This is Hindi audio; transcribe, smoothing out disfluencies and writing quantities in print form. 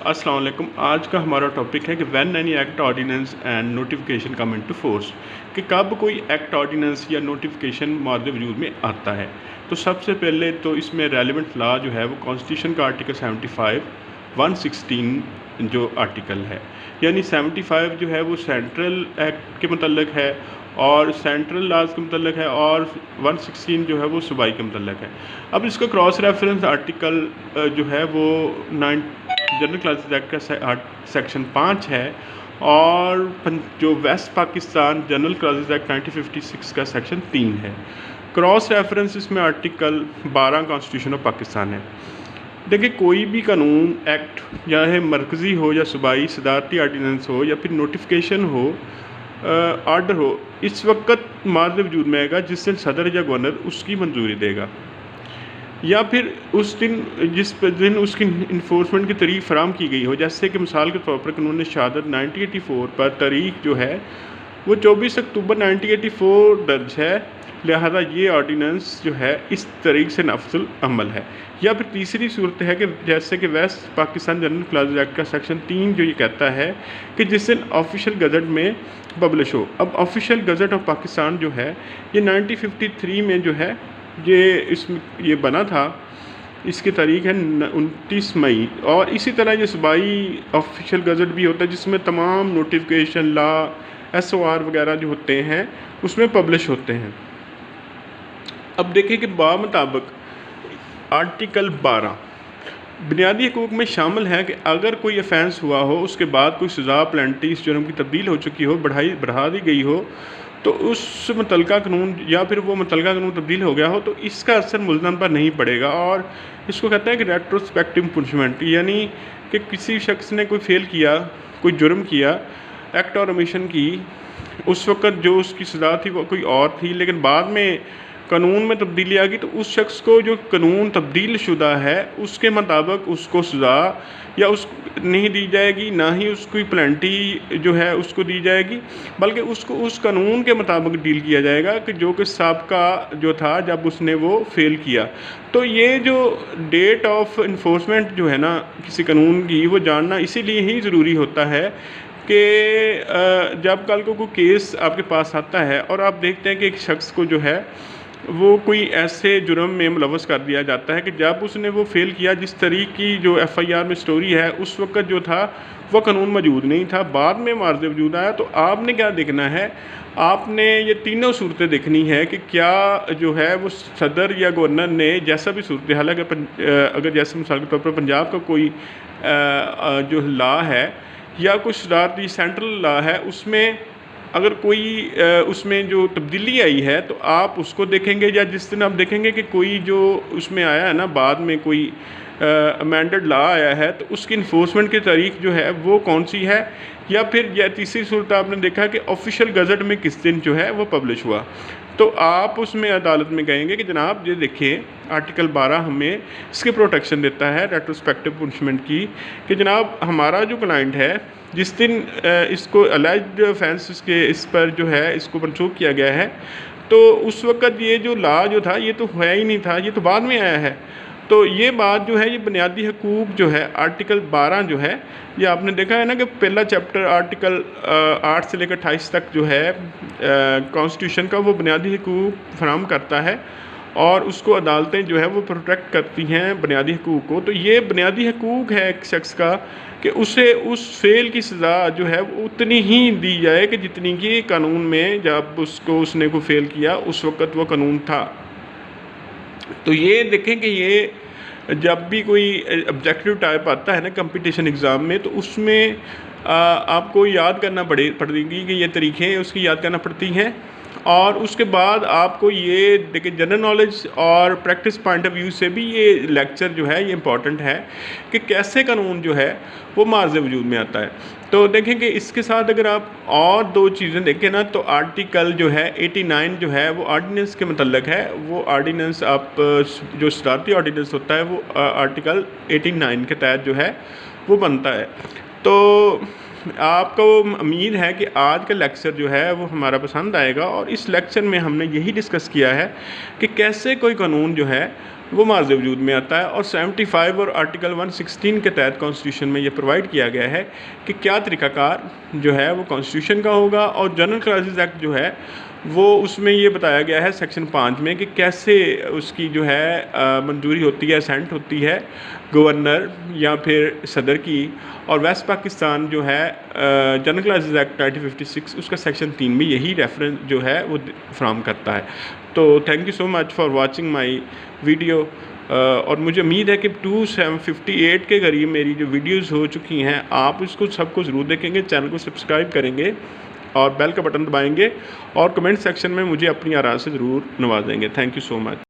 अस्सलाम वालेकुम। आज का हमारा टॉपिक है कि when any act ordinance and notification come into force, कि कब कोई एक्ट ऑर्डिनेंस या नोटिफिकेशन मादे वजूद में आता है। तो सबसे पहले तो इसमें रेलिवेंट लॉ जो है वो कॉन्स्टिट्यूशन का आर्टिकल 75 116 जो आर्टिकल है, यानी 75 जो है वो सेंट्रल एक्ट के मतलब है और सेंट्रल लॉज के मतलब है, और 116 जो है वो सूबाई के मतलब है। अब इसका क्रॉस रेफरेंस आर्टिकल जो है वो जनरल क्लासेस एक्ट का सेक्शन 5 है, और जो west Pakistan general classes act 1956 का सेक्शन 3 है। क्रॉस रेफरेंस इसमें आर्टिकल 12 कॉन्स्टिट्यूशन ऑफ पाकिस्तान है। देखिए, कोई भी कानून एक्ट या है मरकज़ी हो या सूबाई सदारती आर्डिनेंस हो या फिर नोटिफिकेशन हो, आर्डर हो, इस वक्त माज़ वजूद में आएगा जिस दिन सदर या गवर्नर उसकी मंजूरी देगा, या फिर उस दिन जिस दिन उसकी इन्फोर्समेंट की तारीख फराम की गई हो। जैसे कि मिसाल के तौर पर कानून शहादत 1984 पर तारीख जो है वो 24 अक्टूबर 1984 दर्ज है, लिहाजा ये ऑर्डिनेंस जो है इस तारीख से नफ्जुल अमल है। या फिर तीसरी सूरत है कि जैसे कि west Pakistan general classes act का सेक्शन 3 जो ये कहता है कि जिस दिन ऑफिशियल गज़ट में पब्लिश हो। अब ऑफिशियल गज़ट ऑफ पाकिस्तान जो है ये 1953 में जो है ये बना था, इसकी तारीख है 29 मई। और इसी तरह ये सूबाई ऑफिशियल गज़ट भी होता है जिसमें तमाम नोटिफिकेशन, लॉ, SOR वगैरह जो होते हैं उसमें पब्लिश होते हैं। अब देखिए कि बामुताबिक आर्टिकल 12 बुनियादी हकूक़ में शामिल है कि अगर कोई ऑफेंस हुआ हो, उसके बाद कोई सज़ा पेनल्टी इस जुर्म की तब्दील हो चुकी हो, बढ़ा दी गई हो, तो उस मुतलका कानून या फिर वो मुतलका कानून तब्दील हो गया हो तो इसका असर मुल्ज़म पर नहीं पड़ेगा। और इसको कहते हैं कि रेट्रोस्पेक्टिव पनिशमेंट, यानी कि किसी शख्स ने कोई फेल किया, कोई जुर्म किया, एक्ट और ओमिशन की, उस वक़्त जो उसकी सज़ा थी वो कोई और थी, लेकिन बाद में कानून में तब्दीली आ गई, तो उस शख्स को जो कानून तब्दील शुदा है उसके मुताबिक उसको सज़ा या उस नहीं दी जाएगी, ना ही उसकी पेनल्टी जो है उसको दी जाएगी, बल्कि उसको उस कानून के मुताबिक डील किया जाएगा कि जो कि साबका जो था जब उसने वो फेल किया। तो ये जो डेट ऑफ इन्फोर्समेंट जो है ना किसी कानून की, वो जानना इसीलिए ही ज़रूरी होता है कि जब कल को कोई केस आपके पास आता है और आप देखते हैं कि एक शख्स को जो है वो कोई ऐसे जुर्म में मुलव्वस कर दिया जाता है कि जब उसने वो फेल किया, जिस तरीके की जो FIR में स्टोरी है उस वक्त जो था वो कानून मौजूद नहीं था, बाद में मार्ज़ वजूद आया। तो आपने क्या देखना है, आपने ये तीनों सूरतें देखनी है कि क्या जो है वो सदर या गवर्नर ने जैसा भी सूरत हाल है, अगर जैसे मिसाल के तौर पर पंजाब का कोई जो लॉ है या कुछ सदारती सेंट्रल लॉ है, उसमें अगर कोई उसमें जो तब्दीली आई है तो आप उसको देखेंगे, या जिस दिन आप देखेंगे कि कोई जो उसमें आया है ना बाद में कोई अमेंडेड लॉ आया है तो उसकी इन्फोर्समेंट की तारीख जो है वो कौन सी है, या फिर यह तीसरी सूरत आपने देखा कि ऑफिशियल गज़ट में किस दिन जो है वो पब्लिश हुआ, तो आप उसमें अदालत में कहेंगे कि जनाब ये देखिए आर्टिकल 12 हमें इसकी प्रोटेक्शन देता है रेट्रोस्पेक्टिव पनिशमेंट की, कि जनाब हमारा जो क्लाइंट है जिस दिन इसको अलेज्ड ऑफेंस के इस पर जो है इसको मनसूख किया गया है, तो उस वक़्त ये जो लॉ जो था ये तो है ही नहीं था, ये तो बाद में आया है। तो ये बात जो है ये बुनियादी हकूक़ जो है आर्टिकल 12 जो है, ये आपने देखा है ना कि पहला चैप्टर आर्टिकल 8 से लेकर 28 तक जो है कॉन्स्टिट्यूशन का वो बुनियादी हकूक़ फराहम करता है, और उसको अदालतें जो है वो प्रोटेक्ट करती हैं बुनियादी हकूक़ को। तो ये बुनियादी हकूक़ है एक शख्स का कि उसे उस फेल की सज़ा जो है वो उतनी ही दी जाए कि जितनी कि कानून में जब उसने को फेल किया उस वक़्त वो कानून था। तो ये देखें कि ये जब भी कोई ऑब्जेक्टिव टाइप आता है ना कंपटीशन एग्ज़ाम में, तो उसमें आपको याद करना पड़ेगी कि ये तरीक़े उसकी याद करना पड़ती हैं, और उसके बाद आपको ये देखिए जनरल नॉलेज और प्रैक्टिस पॉइंट ऑफ व्यू से भी ये लेक्चर जो है ये इम्पॉर्टेंट है कि कैसे कानून जो है वो मार्ज़ वजूद में आता है। तो देखें कि इसके साथ अगर आप और दो चीज़ें देखें ना, तो आर्टिकल जो है 89 जो है वो ऑर्डिनेंस के मतलब है, वो ऑर्डिनेंस आप जो सदारती ऑर्डिनेंस होता है वो आर्टिकल 89 के तहत जो है वो बनता है। तो आपको उम्मीद है कि आज का लेक्चर जो है वो हमारा पसंद आएगा, और इस लेक्चर में हमने यही डिस्कस किया है कि कैसे कोई कानून जो है वो मार्ज़ वजूद में आता है। और 75 और आर्टिकल 116 के तहत कॉन्स्टिट्यूशन में ये प्रोवाइड किया गया है कि क्या तरीक़ाकार जो है वो कॉन्स्टिट्यूशन का होगा। और जनरल क्लासेस एक्ट जो है वो उसमें ये बताया गया है सेक्शन 5 में कि कैसे उसकी जो है मंजूरी होती है, असेंट होती है गवर्नर या फिर सदर की। और वेस्ट पाकिस्तान जो है जनरल क्लासेस एक्ट 1956 उसका सेक्शन 3 में यही रेफरेंस जो है वो फ्राहम करता है। तो thank you so much for watching my video. और मुझे उम्मीद है कि 258 के करीब मेरी जो वीडियोस हो चुकी हैं, आप इसको सबको ज़रूर देखेंगे, चैनल को सब्सक्राइब करेंगे और बेल का बटन दबाएंगे और कमेंट सेक्शन में मुझे अपनी आराय से ज़रूर नवाजेंगे। Thank you so much.